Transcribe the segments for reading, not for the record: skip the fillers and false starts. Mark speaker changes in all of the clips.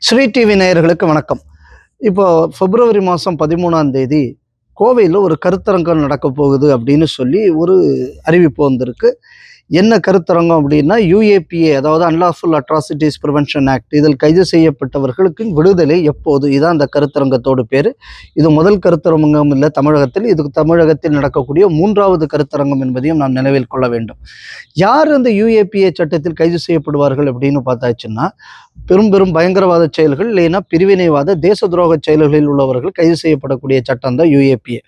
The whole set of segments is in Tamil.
Speaker 1: ஸ்ரீ டிவி நேயர்களுக்கு வணக்கம். இப்போ பிப்ரவரி மாதம் 13ஆம் தேதி கோவையில் ஒரு கருத்தரங்கம் நடக்க போகுது அப்படின்னு சொல்லி ஒரு அறிவிப்பு வந்திருக்கு. என்ன கருத்தரங்கம் அப்படின்னா, யுஏபிஏ, அதாவது அன்லாஃபுல் அட்ராசிட்டிஸ் ப்ரிவென்ஷன் ஆக்ட், இதில் கைது செய்யப்பட்டவர்களுக்கு விடுதலை எப்போது, இதான் அந்த கருத்தரங்கத்தோடு பேர். இது முதல் கருத்தரங்கம் இல்லை தமிழகத்தில், இது தமிழகத்தில் நடக்கக்கூடிய 3வது கருத்தரங்கம் என்பதையும் நாம் நினைவில் கொள்ள வேண்டும். யார் அந்த யுஏபிஏ சட்டத்தில் கைது செய்யப்படுவார்கள் அப்படின்னு பார்த்தாச்சுன்னா, பெரும் பயங்கரவாத செயல்கள் இல்லைன்னா பிரிவினைவாத தேச துரோக செயல்களில் உள்ளவர்கள் கைது செய்யப்படக்கூடிய சட்டம் தான் யுஏபிஏ.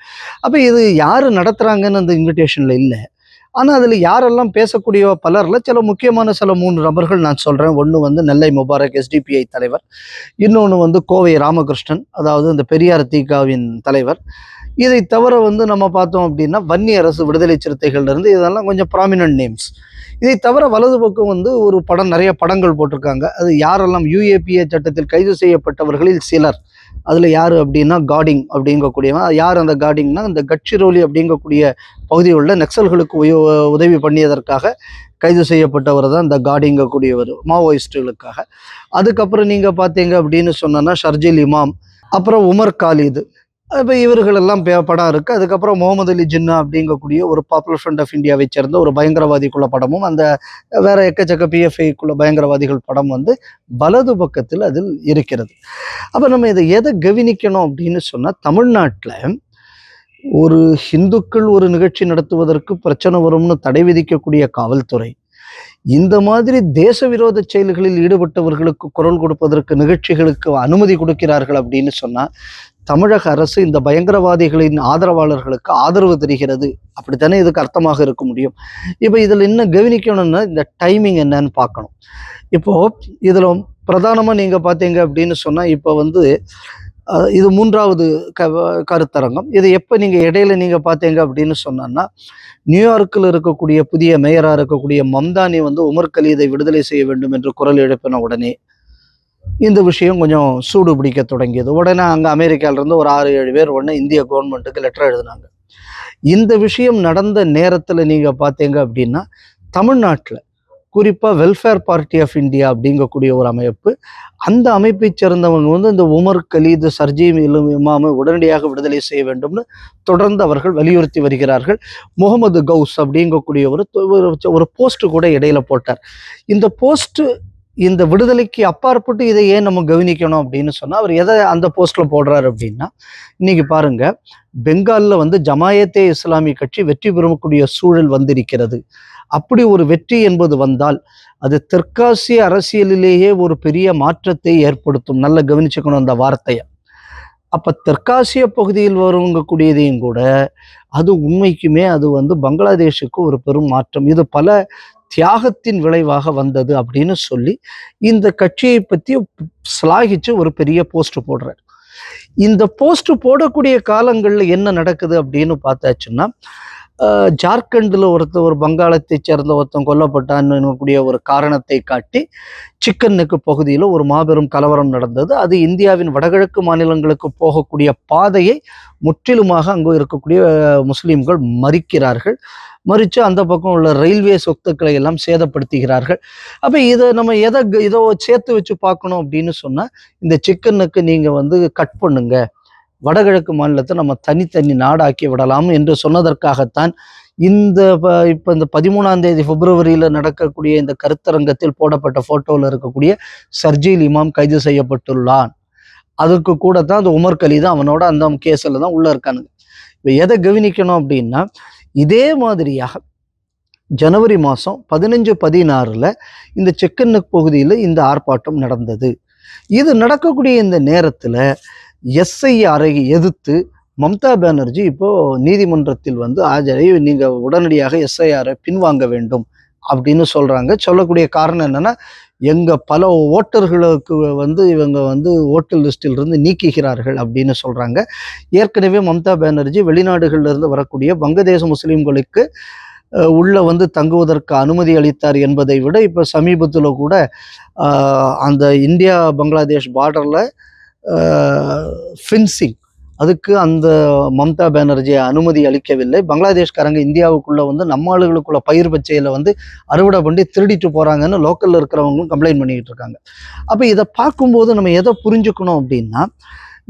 Speaker 1: அப்போ இது யார் நடத்துகிறாங்கன்னு அந்த இன்விடேஷனில் இல்லை. ஆனால் அதில் யாரெல்லாம் பேசக்கூடிய பலரில் சில முக்கியமான 3 நபர்கள் நான் சொல்கிறேன். ஒன்று வந்து நெல்லை முபாரக், எஸ்டிபிஐ தலைவர். இன்னொன்று வந்து கோவை ராமகிருஷ்ணன், அதாவது இந்த பெரியார் தீகாவின் தலைவர். இதை தவிர வந்து நம்ம பார்த்தோம் அப்படின்னா வன்னி அரசு விடுதலை சிறுத்தைகள்லேருந்து, இதெல்லாம் கொஞ்சம் ப்ராமினன்ட் நேம்ஸ். இதை தவிர வலது பக்கம் வந்து ஒரு நிறைய படங்கள் போட்டிருக்காங்க. அது யாரெல்லாம் யுஏபிஏ சட்டத்தில் கைது செய்யப்பட்டவர்களில் சிலர். அதில் யார் அப்படின்னா காடிங் அப்படிங்கக்கூடியவன். யார் அந்த காடிங்னா, இந்த கட்சிரோலி அப்படிங்கக்கூடிய பகுதியில் உள்ள நக்சல்களுக்கு உதவி பண்ணியதற்காக கைது செய்யப்பட்டவர் தான் இந்த காடிங்கக்கூடியவர், மாவோயிஸ்டுகளுக்காக. அதுக்கப்புறம் நீங்கள் பார்த்தீங்க அப்படின்னு சொன்னோன்னா ஷர்ஜில் இமாம், அப்புறம் உமர் காலிது. இப்போ இவர்களெல்லாம் படம் இருக்குது. அதுக்கப்புறம் முகமது அலி ஜின்னா அப்படிங்கக்கூடிய ஒரு பாப்புலர் ஃப்ரண்ட் ஆஃப் இந்தியாவை சேர்ந்த ஒரு பயங்கரவாதிக்குள்ள படமும், அந்த வேற எக்கச்சக்க பிஎஃப்ஐக்குள்ள பயங்கரவாதிகள் படம் வந்து வலது பக்கத்தில் அதில் இருக்கிறது. அப்போ நம்ம இதை எதை கவனிக்கணும் அப்படின்னு சொன்னால், தமிழ்நாட்டில் ஒரு ஹிந்துக்கள் ஒரு நிகழ்ச்சி நடத்துவதற்கு பிரச்சனை வரும்னு தடை விதிக்கக்கூடிய காவல்துறை, இந்த மாதிரி தேச விரோத செயல்களில் ஈடுபட்டவர்களுக்கு குரல் கொடுப்பதற்கு நிகழ்ச்சிகளுக்கு அனுமதி கொடுக்கிறார்கள் அப்படின்னு சொன்னால், தமிழக அரசு இந்த பயங்கரவாதிகளின் ஆதரவாளர்களுக்கு ஆதரவு தருகிறது, அப்படித்தானே இதுக்கு அர்த்தமாக இருக்க முடியும். இப்போ இதில் என்ன கவனிக்கணும்னா, இந்த டைமிங் என்னன்னு பார்க்கணும். இப்போது இதில் பிரதானமாக நீங்கள் பார்த்தீங்க அப்படின்னு சொன்னால், இப்போ வந்து இது 3வது கருத்தரங்கம். இது எப்போ நீங்கள் இடையில நீங்கள் பார்த்தீங்க அப்படின்னு சொன்னோன்னா, நியூயார்க்கில் இருக்கக்கூடிய புதிய மேயராக இருக்கக்கூடிய மம்தானி வந்து உமர் கலீதை விடுதலை செய்ய வேண்டும் என்று குரல் எழுப்பின உடனே இந்த விஷயம் கொஞ்சம் சூடு பிடிக்க தொடங்கியது. உடனே அங்கே அமெரிக்காவிலேருந்து ஒரு 6-7 பேர் உடனே இந்திய கவர்மெண்ட்டுக்கு லெட்டர் எழுதினாங்க. இந்த விஷயம் நடந்த நேரத்தில் நீங்கள் பார்த்தீங்க அப்படின்னா, தமிழ்நாட்டில் குறிப்பாக வெல்ஃபேர் பார்ட்டி ஆஃப் இந்தியா அப்படிங்கக்கூடிய ஒரு அமைப்பு, அந்த அமைப்பை சேர்ந்தவங்க வந்து இந்த உமர் கலீது, சர்ஜீல் இமாமை உடனடியாக விடுதலை செய்ய வேண்டும்னு தொடர்ந்து அவர்கள் வலியுறுத்தி வருகிறார்கள். முகமது கவுஸ் அப்படிங்கக்கூடிய ஒரு போஸ்ட் கூட இடையில போட்டார். இந்த போஸ்ட் இந்த விடுதலைக்கு அப்பாற்பட்டு இதை ஏன் நம்ம கவனிக்கணும் அப்படின்னு சொன்னால், அவர் எதை அந்த போஸ்ட்டில் போடுறாரு அப்படின்னா, இன்னைக்கு பாருங்க, பெங்காலில் வந்து ஜமாயத்தே இஸ்லாமி கட்சி வெற்றி பெறக்கூடிய சூழல் வந்திருக்கிறது. அப்படி ஒரு வெற்றி என்பது வந்தால் அது தெற்காசிய அரசியலிலேயே ஒரு பெரிய மாற்றத்தை ஏற்படுத்தும். நல்லா கவனிச்சுக்கணும் அந்த வார்த்தையை. அப்போ தெற்காசிய பகுதியில் வருவங்கக்கூடியதையும் கூட அது உண்மைக்குமே அது வந்து பங்களாதேஷுக்கு ஒரு பெரும் மாற்றம், இது பல தியாகத்தின் விளைவாக வந்தது அப்படின்னு சொல்லி இந்த கட்சியை பற்றி ஸ்லாகிச்சு ஒரு பெரிய போஸ்ட் போடுறார். இந்த போஸ்ட் போடக்கூடிய காலங்களில் என்ன நடக்குது அப்படின்னு பார்த்தாச்சுன்னா, ஜார்க்கண்டில் ஒரு பங்காளத்தை சேர்ந்த ஒருத்தன் கொல்லப்பட்டான்னு கூடிய ஒரு காரணத்தை காட்டி சிக்கன் நெக்கு பகுதியில் ஒரு மாபெரும் கலவரம் நடந்தது. அது இந்தியாவின் வடகிழக்கு மாநிலங்களுக்கு போகக்கூடிய பாதையை முற்றிலுமாக அங்கு இருக்கக்கூடிய முஸ்லீம்கள் மறிக்கிறார்கள். மறித்து அந்த பக்கம் உள்ள ரயில்வே சொத்துக்களை எல்லாம் சேதப்படுத்துகிறார்கள். அப்போ இதை நம்ம இதை சேர்த்து வச்சு பார்க்கணும் அப்படின்னு சொன்னால், இந்த சிக்கனுக்கு நீங்கள் வந்து கட் பண்ணுங்க, வடகிழக்கு மாநிலத்தை நம்ம தனி நாடாக்கி விடலாம் என்று சொன்னதற்காகத்தான் இப்போ இந்த 13ஆம் தேதி பிப்ரவரியில் நடக்கக்கூடிய இந்த கருத்தரங்கத்தில் போடப்பட்ட ஃபோட்டோவில் இருக்கக்கூடிய ஷர்ஜீல் இமாம் கைது செய்யப்பட்டுள்ளான். அதுக்கு கூட தான் அந்த உமர் கலீது அவனோட அந்த கேஸில் தான் உள்ளே இருக்கானுங்க. இப்போ எதை கவனிக்கணும் அப்படின்னா, இதே மாதிரியாக ஜனவரி மாதம் 15-16 இந்த சிக்கன் நெக் பகுதியில் இந்த ஆர்ப்பாட்டம் நடந்தது. இது நடக்கக்கூடிய இந்த நேரத்தில் எஸ்ஐஆரை எதிர்த்து மம்தா பானர்ஜி இப்போது நீதிமன்றத்தில் வந்து ஆஜரை, நீங்கள் உடனடியாக எஸ்ஐஆரை பின்வாங்க வேண்டும் அப்படின்னு சொல்கிறாங்க. சொல்லக்கூடிய காரணம் என்னென்னா, எங்கள் பல ஓட்டர்களுக்கு வந்து இவங்க வந்து ஓட்டர் லிஸ்டில் இருந்து நீக்குகிறார்கள் அப்படின்னு சொல்கிறாங்க. ஏற்கனவே மம்தா பானர்ஜி வெளிநாடுகளிலிருந்து வரக்கூடிய வங்கதேச முஸ்லீம்களுக்கு உள்ள வந்து தங்குவதற்கு அனுமதி அளித்தார் என்பதை விட, இப்போ சமீபத்தில் கூட அந்த இந்தியா பங்களாதேஷ் பார்டரில் ஃபென்சிங், அதுக்கு அந்த மம்தா பானர்ஜி அனுமதி அளிக்கவில்லை. பங்களாதேஷ்காரங்க இந்தியாவுக்குள்ள வந்து நம்ம ஆளுகளுக்குள்ள பயிர் பச்சையில வந்து அறுவடை பண்ணி திருடிட்டு போறாங்கன்னு லோக்கல்ல இருக்கிறவங்களும் கம்ப்ளைண்ட் பண்ணிக்கிட்டு இருக்காங்க. அப்ப இதை பார்க்கும்போது நம்ம எதை புரிஞ்சுக்கணும் அப்படின்னா,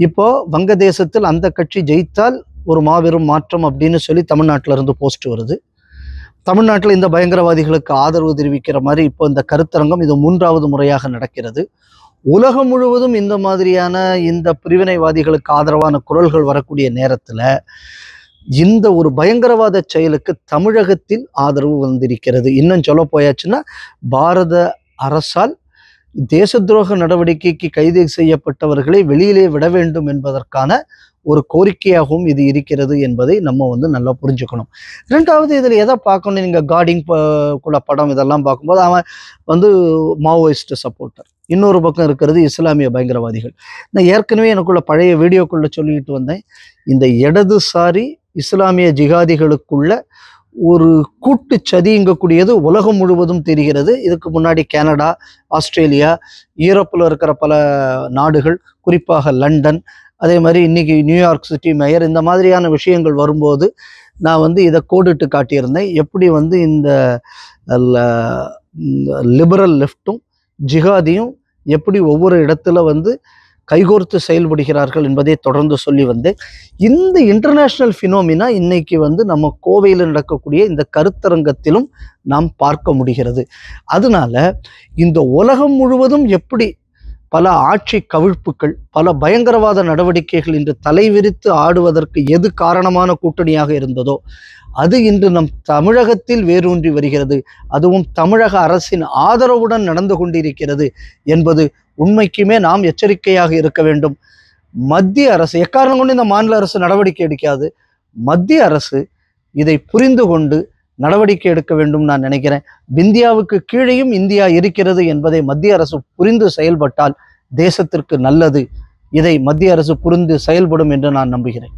Speaker 1: இப்போ வங்கதேசத்தில் அந்த கட்சி ஜெயித்தால் ஒரு மாபெரும் மாற்றம் அப்படின்னு சொல்லி தமிழ்நாட்டில இருந்து போஸ்ட் வருது. தமிழ்நாட்டில் இந்த பயங்கரவாதிகளுக்கு ஆதரவு தெரிவிக்கிற மாதிரி இப்போ இந்த கருத்தரங்கம் இது 3வது முறையாக நடக்கிறது. உலகம் முழுவதும் இந்த மாதிரியான இந்த பிரிவினைவாதிகளுக்கு ஆதரவான குரல்கள் வரக்கூடிய நேரத்துல இந்த ஒரு பயங்கரவாத செயலுக்கு தமிழகத்தில் ஆதரவு வந்திருக்கிறது. இன்னும் சொல்ல போயாச்சுன்னா, பாரத அரசால் தேச துரோக நடவடிக்கைக்கு கைது செய்யப்பட்டவர்களை வெளியிலே விட வேண்டும் என்பதற்கான ஒரு கோரிக்கையாகவும் இது இருக்கிறது என்பதை நம்ம வந்து நல்லா புரிஞ்சுக்கணும். 2வது இதில் எதை பார்க்கணும், நீங்கள் கார்டிங் கூட படம் இதெல்லாம் பார்க்கும்போது அவன் வந்து மாவோயிஸ்ட் சப்போர்ட்டர், இன்னொரு பக்கம் இருக்கிறது இஸ்லாமிய பயங்கரவாதிகள். நான் ஏற்கனவே எனக்குள்ள பழைய வீடியோக்குள்ள சொல்லிட்டு வந்தேன், இந்த இடதுசாரி இஸ்லாமிய ஜிகாதிகளுக்குள்ள ஒரு கூட்டு சதிங்கக்கூடியது உலகம் முழுவதும் தெரிகிறது. இதுக்கு முன்னாடி கனடா, ஆஸ்திரேலியா, யூரோப்பில் இருக்கிற பல நாடுகள், குறிப்பாக லண்டன், அதே மாதிரி இன்னைக்கு நியூயார்க் சிட்டி மேயர், இந்த மாதிரியான விஷயங்கள் வரும்போது நான் வந்து இதை கோடிட்டு காட்டியிருந்தேன். எப்படி வந்து இந்த லிபரல் லெஃப்ட்டும் ஜிகாதியும் எப்படி ஒவ்வொரு இடத்துல வந்து கைகோர்த்து செயல்படுகிறார்கள் என்பதை தொடர்ந்து சொல்லி வந்தேன். இந்த இன்டர்நேஷ்னல் ஃபினோமினா இன்னைக்கு வந்து நம்ம கோவையில் நடக்கக்கூடிய இந்த கருத்தரங்கத்திலும் நாம் பார்க்க முடிகிறது. அதனால இந்த உலகம் முழுவதும் எப்படி பல ஆட்சி கவிழ்ப்புகள், பல பயங்கரவாத நடவடிக்கைகள் இன்று தலைவிரித்து ஆடுவதற்கு எது காரணமான கூட்டணியாக இருந்ததோ அது இன்று நம் தமிழகத்தில் வேரூன்றி வருகிறது. அதுவும் தமிழக அரசின் ஆதரவுடன் நடந்து கொண்டிருக்கிறது என்பது உண்மைக்குமே நாம் எச்சரிக்கையாக இருக்க வேண்டும். மத்திய அரசு எக்காரணம் கொண்டு இந்த மாநில அரசு நடவடிக்கை எடுக்காது. மத்திய அரசு இதை புரிந்து கொண்டு நடவடிக்கை எடுக்க வேண்டும் நான் நினைக்கிறேன். இந்தியாவுக்கு கீழேயும் இந்தியா இருக்கிறது என்பதை மத்திய அரசு புரிந்து செயல்பட்டால் தேசத்திற்கு நல்லது. இதை மத்திய அரசு புரிந்து செயல்படும் என்று நான் நம்புகிறேன்.